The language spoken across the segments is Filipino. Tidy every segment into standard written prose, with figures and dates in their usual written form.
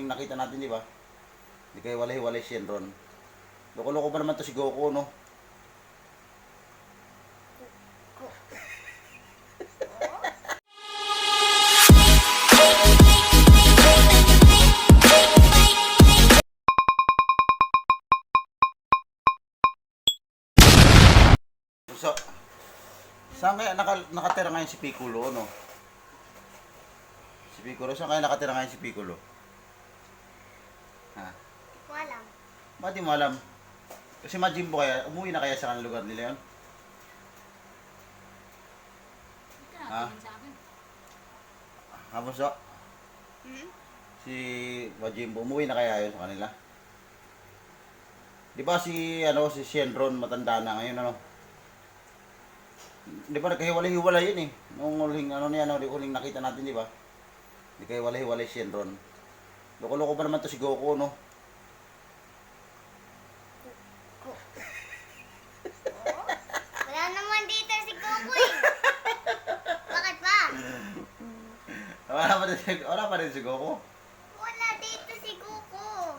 huling nakita natin, di ba? Hindi kayo walay-walay si Shenron. Loko-loko pa naman to si Goku, no? So, saan kaya nakatira ngayon si Piccolo, no? Si Piccolo, saan kaya nakatira ngayon si Piccolo? Ha? Walang. Ba't di mo alam? Kasi Majin Buu kaya, umuwi na kaya sa kanang lugar nila yun? Ha? Kamusta? Si Majin Buu, umuwi na kaya yun sa kanila? Di ba si Shenron matanda na ngayon, ano? Di ba nagkahiwalay-hiwalay yun eh. Nung huling huling nakita natin, di ba? Hindi kayo walay-hiwalay si Shenron. Loko-loko pa naman to si Goku, no? Wala naman dito si Goku eh. Bakit ba? Wala pa rin si Goku. Wala dito si Goku.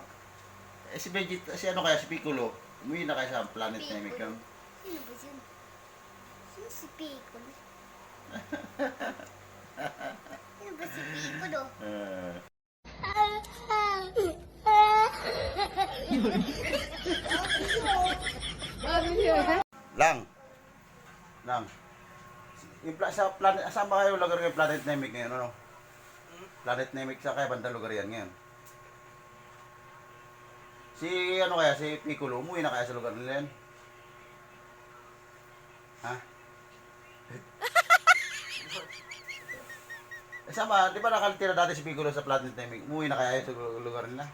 Eh si Vegeta, si Piccolo, umuwi na kayo sa planet na Namek yun. Sino ba yun? Sino si Piccolo? Sino ba si Piccolo? Lang. Sa planet, saan ba kayo lugar ng planet Namek ngayon, ano? Planet Namek sa kaya bandang lugar yan ngayon. Si Piccolo, umuwi na kaya sa lugar nila yan? Ha? Sama, di ba nakalitira dati si Piccolo sa planet Namek? Umuwi na kaya sa lugar nila?